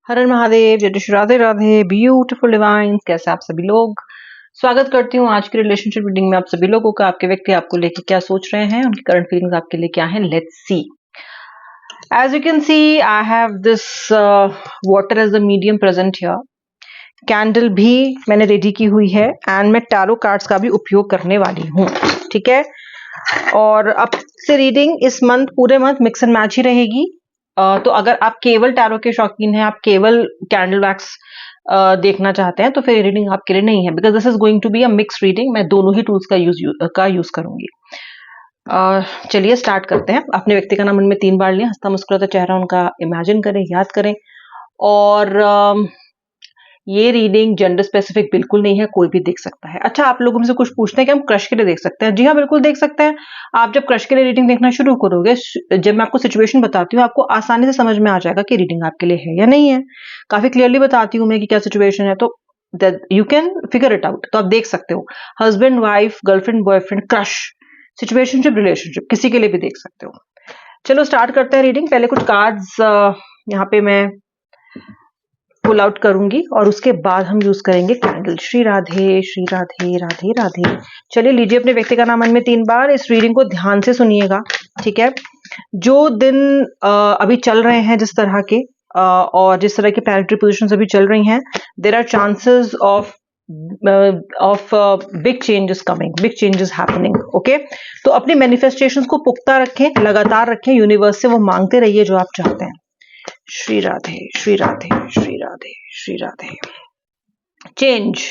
हर हर महादेव, जय Shri Radhe Radhe, beautiful divine's. कैसे आप सभी लोग? स्वागत करती हूँ आज की रिलेशनशिप रीडिंग में आप सभी लोगों का। आपके व्यक्ति आपको लेके क्या सोच रहे हैं, उनकी करंट फीलिंग्स आपके लिए क्या है, let's see. As you can see, I have this water as the medium present here. Candle भी मैंने रेडी की हुई है एंड मैं टैरो कार्ड्स का भी उपयोग करने वाली हूँ, ठीक है। और अब से रीडिंग इस मंथ, पूरे मंथ मिक्स एंड मैच ही रहेगी। तो अगर आप केवल टैरो के शौकीन हैं, आप केवल कैंडल वैक्स देखना चाहते हैं, तो फिर रीडिंग आपके लिए नहीं है, because this is going to be a mix reading. मैं दोनों ही टूल्स का यूज करूंगी। चलिए स्टार्ट करते हैं। अपने व्यक्ति का नाम मन में 3 बार लिया, हंसता मुस्कुराता चेहरा उनका इमेजिन करें, याद करें। और ये रीडिंग जेंडर स्पेसिफिक बिल्कुल नहीं है, कोई भी देख सकता है। अच्छा, आप लोग हमसे कुछ पूछते हैं कि हम क्रश के लिए देख सकते हैं। जी हाँ, बिल्कुल देख सकते हैं। आप जब क्रश के लिए रीडिंग देखना शुरू करोगे, जब मैं आपको सिचुएशन बताती हूँ, आपको आसानी से समझ में आ जाएगा कि रीडिंग आपके लिए है या नहीं है। काफी क्लियरली बताती हूँ मैं कि क्या सिचुएशन है, तो you can figure it out. तो आप देख सकते हो, husband wife, girlfriend boyfriend, crush, situationship, relationship, किसी के लिए भी देख सकते हो। चलो स्टार्ट करते हैं रीडिंग। पहले कुछ कार्ड्स यहाँ पे मैं पुल आउट करूंगी और उसके बाद हम यूज करेंगे कैंडल। श्री राधे श्री राधे, राधे राधे। चलिए लीजिए अपने व्यक्ति का नाम मन में 3 बार। इस रीडिंग को ध्यान से सुनिएगा, ठीक है। जो दिन अभी चल रहे हैं, जिस तरह के और जिस तरह की प्लैनेटरी पोजीशंस अभी चल रही हैं, there are chances of big changes coming, big changes happening, okay. तो अपनी मैनिफेस्टेशंस को पुख्ता रखें, लगातार रखें, यूनिवर्स से वो मांगते रहिए जो आप चाहते हैं। श्री राधे श्री राधे श्री राधे श्री राधे। चेंज,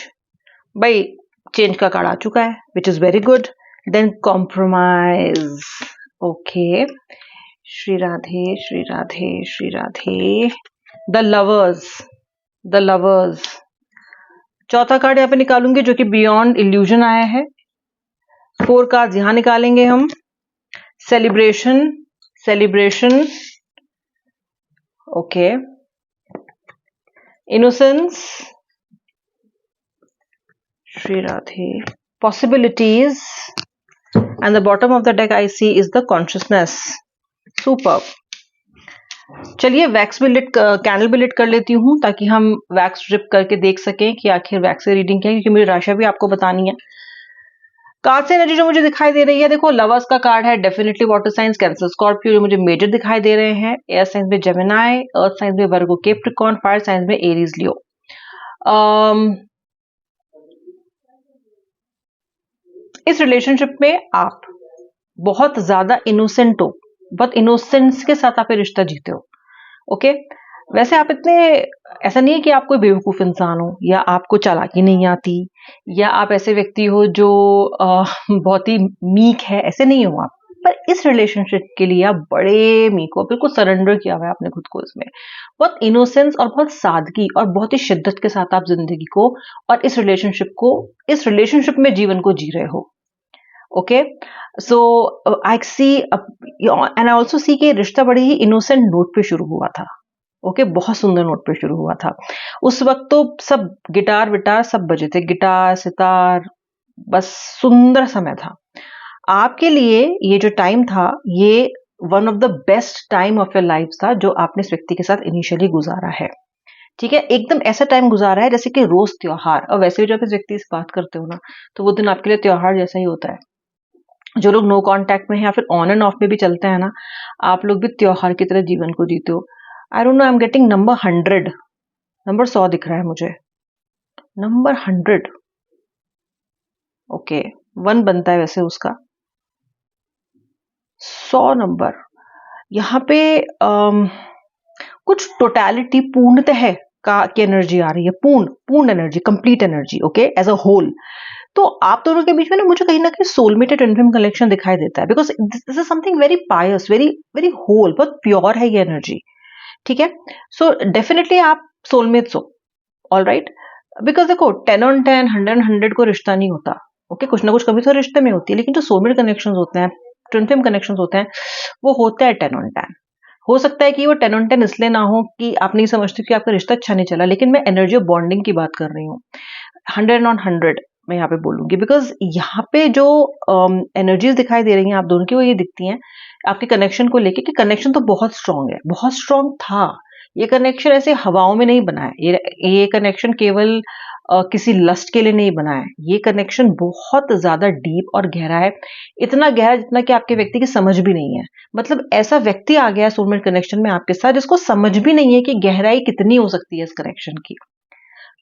भाई चेंज का कार्ड आ चुका है, which is very good. Then compromise, okay. Shri Radhe Shri Radhe Shri Radhe. The lovers, the lovers. चौथा कार्ड यहाँ पे निकालूंगी जो कि बियॉन्ड इल्यूजन आया है। 4 कार्ड यहां निकालेंगे हम। Celebration, celebration, okay. Innocence, Shri Radhe, possibilities, and the bottom of the deck I see is the consciousness. Superb. चलिए वैक्स भी लिट, कैंडल भी लिट कर लेती हूँ ताकि हम वैक्स ड्रिप करके देख सकें कि आखिर वैक्स से रीडिंग क्या है, क्योंकि मेरी राशि भी आपको बतानी है। कार्ड से एनर्जी जो मुझे दिखाई दे रही है, देखो लवर्स का कार्ड है, definitely water science cancer Scorpio जो मुझे मेजर दिखाई दे रहे हैं। एयर साइंस में जेमिनाई, अर्थ साइंस में वर्गो कैप्रिकॉर्न, फायर साइंस में एरीज लियो। इस रिलेशनशिप में आप बहुत ज्यादा इनोसेंट हो, बहुत इनोसेंस के साथ आप ये रिश्ता जीते हो, ओके। वैसे आप इतने, ऐसा नहीं है कि आप कोई बेवकूफ इंसान हो या आपको चालाकी नहीं आती या आप ऐसे व्यक्ति हो जो बहुत ही मीक है, ऐसे नहीं हो आप। पर इस रिलेशनशिप के लिए आप बड़े मीक हो, बिल्कुल सरेंडर किया हुआ है आपने खुद को इसमें। बहुत इनोसेंस और बहुत सादगी और बहुत ही शिद्दत के साथ आप जिंदगी को और इस रिलेशनशिप में जीवन को जी रहे हो, okay. So I see and I also see कि रिश्ता बड़े ही इनोसेंट नोट पे शुरू हुआ था, ओके। बहुत सुंदर नोट पे शुरू हुआ था। उस वक्त तो सब गिटार विटार सब बजे थे, गिटार सितार, बस सुंदर समय था आपके लिए। ये जो टाइम था, ये one of the best time of your life था जो आपने इस व्यक्ति के साथ इनिशियली गुजारा है, ठीक है। एकदम ऐसा टाइम गुजारा है जैसे कि रोज त्योहार। और वैसे भी जब इस व्यक्ति से बात करते हो ना, तो वो दिन आपके लिए त्योहार जैसा ही होता है। जो लोग नो कांटेक्ट में हैं या फिर ऑन एंड ऑफ में भी चलते हैं ना, आप लोग भी त्योहार की तरह जीवन को जीते हो। I don't know, I am getting number 100, number 100 दिख रहा है मुझे, नंबर 100, ओके। 1 बनता है वैसे उसका, 100 नंबर यहाँ पे। कुछ टोटलिटी, पूर्णतः का की एनर्जी आ रही है, पूर्ण energy, complete energy, okay, as a whole. तो आप दोनों के बीच में ना मुझे कहीं ना कहीं soulmate and twin flame connection दिखाई देता है, because this is something very pious, very very whole, बहुत प्योर है ये एनर्जी, ठीक है। सो डेफिनेटली आप सोलमेट्स हो, ऑल राइट। बिकॉज देखो 10 on 10, 100 on 100 को रिश्ता नहीं होता, ओके। कुछ ना कुछ कभी तो रिश्ते में होती है, लेकिन जो सोलमेट कनेक्शन होते हैं, ट्विन फ्लेम कनेक्शन होते हैं, वो होता है 10 on 10। हो सकता है कि वो 10 on 10 इसलिए ना हो कि आप नहीं समझते कि आपका रिश्ता अच्छा नहीं चला, लेकिन मैं एनर्जी ऑफ बॉन्डिंग की बात कर रही हूँ। 100 on 100 मैं यहाँ पे बोलूंगी, बिकॉज यहाँ पे जो एनर्जीज दिखाई दे रही हैं आप दोनों की, वो ये दिखती हैं आपके कनेक्शन को लेके कि कनेक्शन तो बहुत स्ट्रांग है, बहुत स्ट्रांग था, ये कनेक्शन ऐसे हवाओं में नहीं बना है, ये कनेक्शन केवल किसी लस्ट के लिए नहीं बना है। ये कनेक्शन बहुत ज्यादा डीप और गहरा है, इतना गहरा जितना कि आपके व्यक्ति की समझ भी नहीं है। मतलब ऐसा व्यक्ति आ गया है सोलमेट कनेक्शन में आपके साथ जिसको समझ भी नहीं है कि गहराई कितनी हो सकती है इस कनेक्शन की,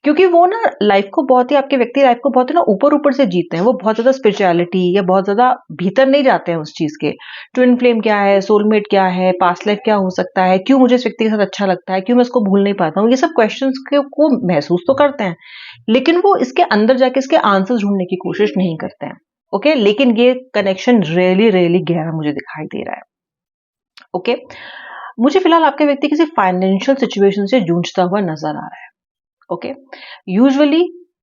क्योंकि वो ना लाइफ को बहुत ही, आपके व्यक्ति लाइफ को बहुत ही ना ऊपर ऊपर से जीते हैं। वो बहुत ज्यादा स्पिरिचुअलिटी या बहुत ज्यादा भीतर नहीं जाते हैं उस चीज के। ट्विन फ्लेम क्या है, सोलमेट क्या है, पास्ट लाइफ क्या हो सकता है, क्यों मुझे इस व्यक्ति के साथ अच्छा लगता है, क्यों मैं इसको भूल नहीं पाता हूँ, ये सब क्वेश्चंस को महसूस तो करते हैं, लेकिन वो इसके अंदर जाके इसके आंसर ढूंढने की कोशिश नहीं करते हैं। ओके, लेकिन ये कनेक्शन रियली रियली गहरा मुझे दिखाई दे रहा है। ओके, मुझे फिलहाल आपके व्यक्ति किसी फाइनेंशियल सिचुएशन से जूझता हुआ नजर आ रहा है। ओके, यूजुअली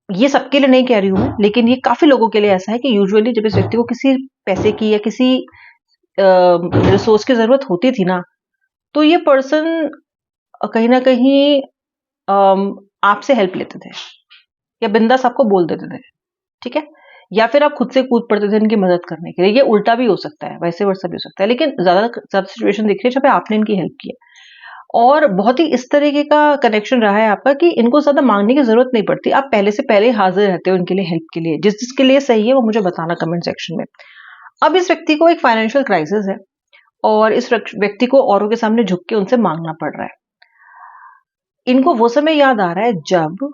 ये सबके लिए नहीं कह रही हूं मैं, लेकिन ये काफी लोगों के लिए ऐसा है कि यूजुअली जब इस व्यक्ति को किसी पैसे की या किसी रिसोर्स की जरूरत होती थी ना, तो ये पर्सन कहीं ना कहीं आपसे हेल्प लेते थे या बिंदास आपको बोल देते थे, ठीक है, या फिर आप खुद से कूद पड़ते थे इनकी मदद करने के लिए। ये उल्टा भी हो सकता है, वैसे वर्षा भी हो सकता है, लेकिन ज्यादा सिचुएशन दिख रही है जहाँ पे आपने इनकी हेल्प की है। और बहुत ही इस तरीके का कनेक्शन रहा है आपका कि इनको ज्यादा मांगने की जरूरत नहीं पड़ती, आप पहले से पहले हाजिर रहते हो इनके लिए हेल्प के लिए। जिस जिसके लिए सही है वो मुझे बताना कमेंट सेक्शन में। अब इस व्यक्ति को एक फाइनेंशियल क्राइसिस है और इस व्यक्ति को औरों के सामने झुक के उनसे मांगना पड़ रहा है। इनको वो समय याद आ रहा है जब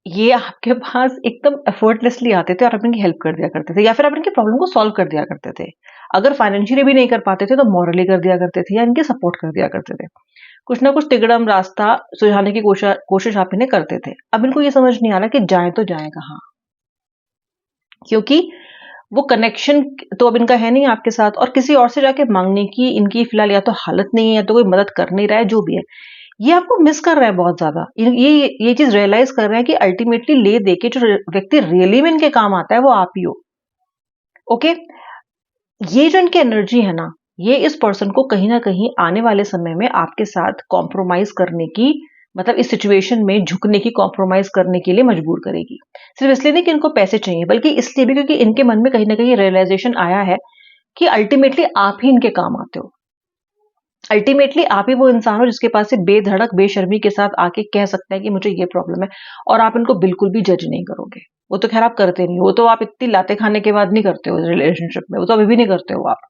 ये आपके पास एकदम एफर्टलेसली आते थे और आप इनकी हेल्प कर दिया करते थे, या फिर आप इनके प्रॉब्लम को सॉल्व कर दिया करते थे। अगर फाइनेंशियली भी नहीं कर पाते थे तो मॉरली कर दिया करते थे या इनके सपोर्ट कर दिया करते थे। कुछ ना कुछ तिगड़म रास्ता सुझाने की कोशिश आप इन्हें करते थे। अब इनको ये समझ नहीं आ रहा कि जाए तो जाए कहाँ, क्योंकि वो कनेक्शन तो अब इनका है नहीं आपके साथ, और किसी और से जाके मांगने की इनकी फिलहाल या तो हालत नहीं है या तो कोई मदद कर नहीं रहा है। जो भी है, ये आपको मिस कर रहा है बहुत ज्यादा। ये चीज रियलाइज कर रहे हैं कि अल्टीमेटली ले दे के जो व्यक्ति रियली में इनके काम आता है वो आप ही हो। ओके, ये जो इनकी एनर्जी है ना, ये इस पर्सन को कहीं ना कहीं आने वाले समय में आपके साथ कॉम्प्रोमाइज करने की, मतलब इस सिचुएशन में झुकने की, कॉम्प्रोमाइज करने के लिए मजबूर करेगी। सिर्फ इसलिए नहीं कि इनको पैसे चाहिए, बल्कि इसलिए भी क्योंकि इनके मन में कहीं ना कहीं रियलाइजेशन आया है कि अल्टीमेटली आप ही इनके काम आते हो। अल्टीमेटली आप ही वो इंसान हो जिसके पास से बेधड़क बेशर्मी के साथ आके कह सकते हैं कि मुझे ये प्रॉब्लम है, और आप इनको बिल्कुल भी जज नहीं करोगे। वो तो खैर आप करते नहीं, वो तो आप इतनी लाते खाने के बाद नहीं करते हो रिलेशनशिप में, वो तो अभी भी नहीं करते हो आप।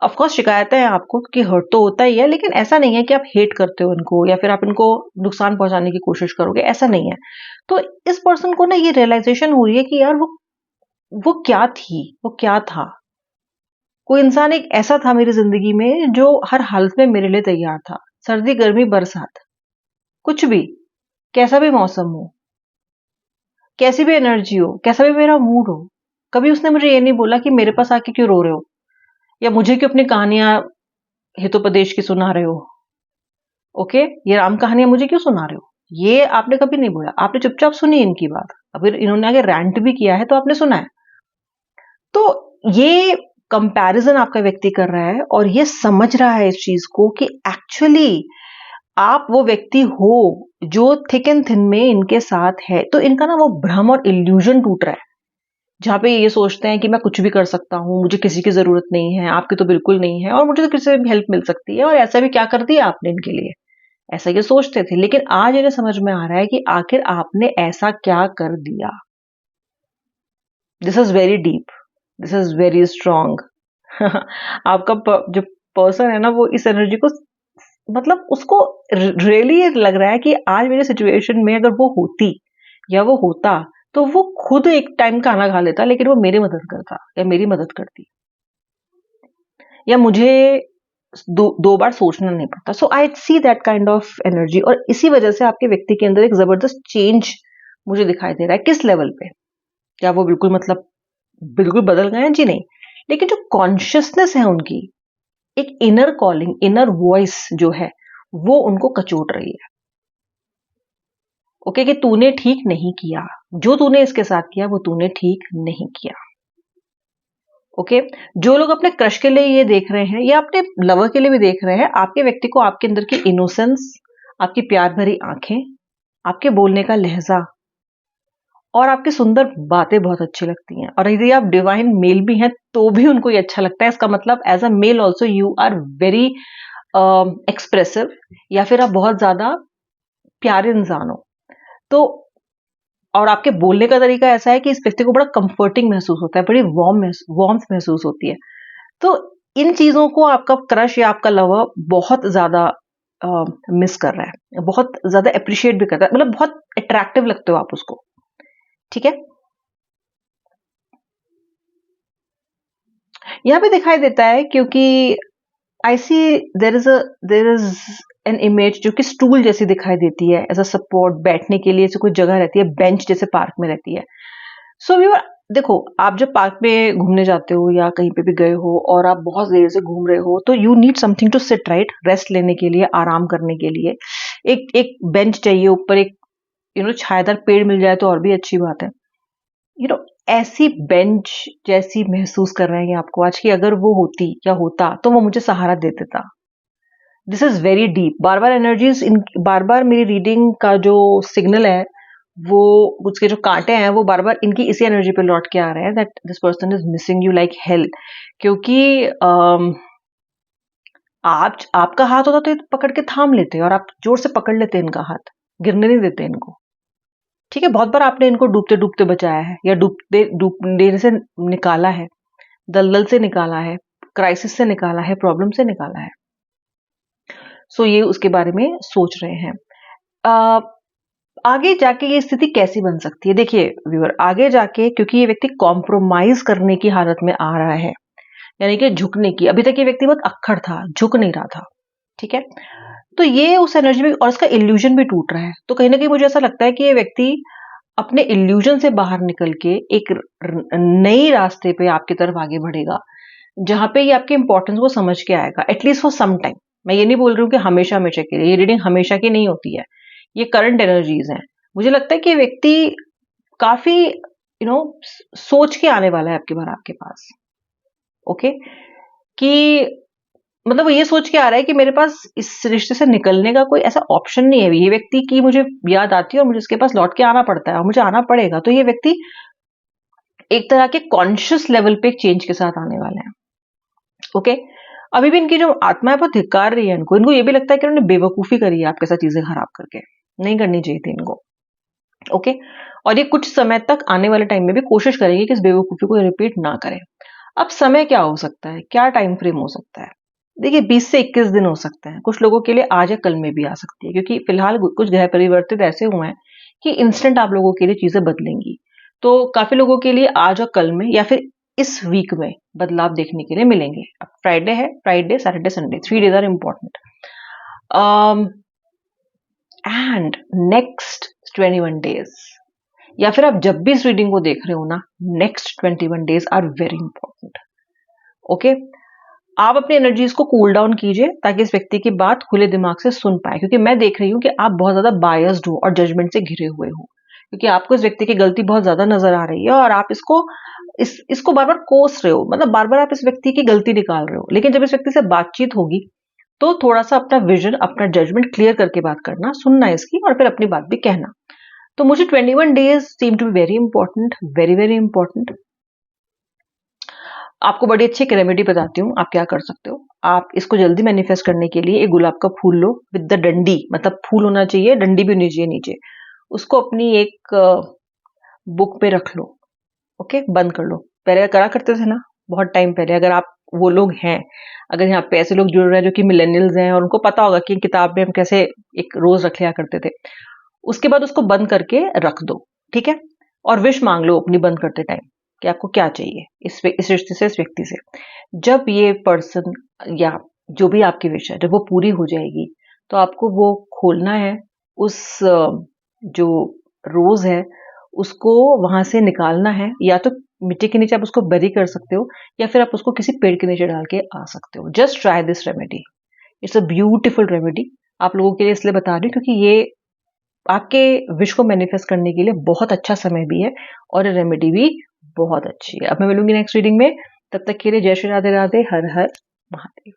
ऑफ कोर्स शिकायतें हैं आपको कि हर्ट तो होता ही है, लेकिन ऐसा नहीं है कि आप हेट करते हो इनको या फिर आप इनको नुकसान पहुंचाने की कोशिश करोगे, ऐसा नहीं है। तो इस पर्सन को ना ये रियलाइजेशन हो रही है कि यार वो क्या थी, वो क्या था। कोई इंसान एक ऐसा था मेरी जिंदगी में जो हर हालत में मेरे लिए तैयार था, सर्दी गर्मी बरसात, कुछ भी, कैसा भी मौसम हो, कैसी भी एनर्जी हो, कैसा भी मेरा मूड हो, कभी उसने मुझे ये नहीं बोला कि मेरे पास आके क्यों रो रहे हो, या मुझे क्यों अपनी कहानियां हितोपदेश की सुना रहे हो। ओके, ये राम कहानियां मुझे क्यों सुना रहे हो, ये आपने कभी नहीं बोला। आपने चुपचाप सुनी इनकी बात, अगर इन्होंने आगे रैंट भी किया है तो आपने सुना है। तो ये कंपैरिजन आपका व्यक्ति कर रहा है और ये समझ रहा है इस चीज को कि एक्चुअली आप वो व्यक्ति हो जो थिक एंड थिन में इनके साथ है। तो इनका ना वो भ्रम और इल्यूजन टूट रहा है, जहां पे ये सोचते हैं कि मैं कुछ भी कर सकता हूँ, मुझे किसी की जरूरत नहीं है, आपकी तो बिल्कुल नहीं है, और मुझे तो किसी से भी हेल्प मिल सकती है, और ऐसा भी क्या कर दिया आपने इनके लिए, ऐसा ये सोचते थे। लेकिन आज इन्हें समझ में आ रहा है कि आखिर आपने ऐसा क्या कर दिया। This is very deep, this is very strong. आपका जो पर्सन है ना, वो इस एनर्जी को, मतलब उसको रियली लग रहा है कि आज मेरे सिचुएशन में अगर वो होती या वो होता तो वो खुद एक टाइम खाना खा लेता, लेकिन वो मेरी मदद करता या मेरी मदद करती, या मुझे दो बार सोचना नहीं पड़ता। So I see that kind of energy, और इसी वजह से आपके व्यक्ति के अंदर एक जबरदस्त चेंज मुझे दिखाई दे रहा है। किस लेवल पे? क्या वो बिल्कुल, मतलब बिल्कुल बदल गए हैं? जी नहीं, लेकिन जो कॉन्शियसनेस है उनकी, एक इनर कॉलिंग, इनर वॉइस जो है, वो उनको कचोट रही है। ओके, कि तूने ठीक नहीं किया, जो तूने इसके साथ किया वो तूने ठीक नहीं किया। ओके, जो लोग अपने क्रश के लिए ये देख रहे हैं या अपने लवर के लिए भी देख रहे हैं, आपके व्यक्ति को आपके अंदर की इनोसेंस, आपकी प्यार भरी आंखें, आपके बोलने का लहजा और आपकी सुंदर बातें बहुत अच्छी लगती हैं। और यदि आप डिवाइन मेल भी हैं तो भी उनको ये अच्छा लगता है। इसका मतलब as a male also you are very expressive या फिर आप बहुत ज्यादा प्यारे इंसान हो, तो और आपके बोलने का तरीका ऐसा है कि इस व्यक्ति को बड़ा कंफर्टिंग महसूस होता है, बड़ी वार्मथ महसूस होती है। तो इन चीजों को आपका क्रश या आपका लवर बहुत ज्यादा मिस कर रहा है, बहुत ज्यादा अप्रिशिएट भी करता है, मतलब बहुत अट्रैक्टिव लगते हो आप उसको। ठीक है, यहाँ पे दिखाई देता है क्योंकि आई सी देर इज एन इमेज जो कि स्टूल जैसी दिखाई देती है, एज अ सपोर्ट, बैठने के लिए कोई जगह रहती है, बेंच जैसे पार्क में रहती है। सो व्यूअर, देखो, आप जब पार्क में घूमने जाते हो या कहीं पे भी गए हो और आप बहुत देर से घूम रहे हो, तो you need something to sit, right, rest लेने के लिए, आराम करने के लिए एक एक बेंच चाहिए, ऊपर एक छायादार पेड़ मिल जाए तो और भी अच्छी बात है। ऐसी बेंच जैसी महसूस कर रहे हैं आपको आज की, अगर वो होती या होता तो वो मुझे सहारा दे देता। This is very deep. बार बार एनर्जीज, बार बार मेरी रीडिंग का जो सिग्नल है, वो उसके जो कांटे हैं, वो बार बार इनकी इसी एनर्जी पे लौट के आ रहे हैं, that this person is missing you like hell. क्योंकि आपका हाथ होता तो ये पकड़ के थाम लेते और आप जोर से पकड़ लेते इनका हाथ, गिरने नहीं देते इनको। ठीक है, बहुत बार आपने इनको डूबते डूबते बचाया है, या डूबने से निकाला है, दलदल से निकाला है, क्राइसिस से निकाला है, प्रॉब्लम से निकाला है। सो ये उसके बारे में सोच रहे हैं। आगे जाके ये स्थिति कैसी बन सकती है? देखिए व्यूअर, आगे जाके क्योंकि ये व्यक्ति कॉम्प्रोमाइज करने की हालत में आ रहा है, यानी कि झुकने की, अभी तक ये व्यक्ति बहुत अक्खड़ था, झुक नहीं रहा था। ठीक है, तो ये उस एनर्जी में, और इसका इल्यूजन भी टूट रहा है, तो कहीं ना कहीं मुझे ऐसा लगता है कि ये व्यक्ति अपने इल्यूजन से बाहर निकल के एक नई रास्ते पे आपकी तरफ आगे बढ़ेगा, जहां पे ये आपके इंपॉर्टेंस को समझ के आएगा, एटलीस्ट फॉर सम टाइम। मैं ये नहीं बोल रही हूँ कि हमेशा हमेशा के लिए, ये रीडिंग हमेशा की नहीं होती है, ये करंट एनर्जीज हैं। मुझे लगता है कि व्यक्ति काफी सोच के आने वाला है आपके बार आपके पास। ओके, कि मतलब वो ये सोच के आ रहा है कि मेरे पास इस रिश्ते से निकलने का कोई ऐसा ऑप्शन नहीं है। ये व्यक्ति की मुझे याद आती है और मुझे इसके पास लौट के आना पड़ता है, और मुझे आना पड़ेगा। तो ये व्यक्ति एक तरह के कॉन्शियस लेवल पे एक चेंज के साथ आने वाले हैं। ओके, अभी भी इनकी जो आत्मा है वो धिक्कार रही है इनको ये भी लगता है कि उन्होंने बेवकूफी करी है आपके साथ, चीजें खराब करके, नहीं करनी चाहिए थी इनको। ओके, और ये कुछ समय तक आने वाले टाइम में भी कोशिश करेंगे कि इस बेवकूफी को रिपीट ना करें। अब समय क्या हो सकता है, क्या टाइम फ्रेम हो सकता है? देखिए 20 से 21 दिन हो सकते हैं, कुछ लोगों के लिए आज या कल में भी आ सकती है, क्योंकि फिलहाल कुछ ग्रह परिवर्तित ऐसे हुए हैं कि इंस्टेंट आप लोगों के लिए चीजें बदलेंगी। तो काफी लोगों के लिए आज और कल में या फिर इस वीक में बदलाव देखने के लिए मिलेंगे। अब फ्राइडे है, Friday, Saturday, Sunday, 3 days are important. And next 21 days, या फिर आप जब भी इस रीडिंग को देख रहे हो ना, next 21 days are very important. Okay, आप अपनी एनर्जीज को कूल डाउन कीजिए ताकि इस व्यक्ति की बात खुले दिमाग से सुन पाए, क्योंकि मैं देख रही हूं कि आप बहुत ज्यादा बायस्ड हो और जजमेंट से घिरे हुए हो, क्योंकि आपको इस व्यक्ति की गलती बहुत ज्यादा नजर आ रही है और आप इसको बार बार कोस रहे हो, मतलब बार बार आप इस व्यक्ति की गलती निकाल रहे हो। लेकिन जब इस व्यक्ति से बातचीत होगी तो थोड़ा सा अपना विजन, अपना जजमेंट क्लियर करके बात करना, सुनना इसकी, और फिर अपनी बात भी कहना। तो मुझे 21 days seem to be very important, very very important. आपको बड़ी अच्छी एक रेमेडी बताती हूँ, आप क्या कर सकते हो। आप इसको जल्दी मैनिफेस्ट करने के लिए एक गुलाब का फूल लो विद द डंडी, मतलब फूल होना चाहिए, डंडी भी होनी चाहिए नीचे। उसको अपनी एक बुक पे रख लो। ओके, बंद कर लो। पहले करा करते थे ना, बहुत टाइम पहले, अगर आप वो लोग हैं, अगर यहाँ पे ऐसे लोग जुड़ रहे हैं जो कि मिलेनियल्स हैं और उनको पता होगा कि किताब में हम कैसे एक रोज रख लिया करते थे, उसके बाद उसको बंद करके रख दो। ठीक है, और विश मांग लो अपनी बंद करते टाइम कि आपको क्या चाहिए इस रिश्ते से, इस व्यक्ति से। जब ये पर्सन या जो भी आपकी विश है, जब वो पूरी हो जाएगी, तो आपको वो खोलना है, उस जो रोज है उसको वहां से निकालना है, या तो मिट्टी के नीचे आप उसको बरी कर सकते हो, या फिर आप उसको किसी पेड़ के नीचे डाल के आ सकते हो। Just try this remedy, it's a beautiful remedy. आप लोगों के लिए इसलिए बता रही हूँ क्योंकि ये आपके विश को मैनिफेस्ट करने के लिए बहुत अच्छा समय भी है, और रेमेडी भी बहुत अच्छी है। अब मैं मिलूंगी नेक्स्ट रीडिंग में, तब तक के लिए जय श्री राधे राधे, हर हर महादेव।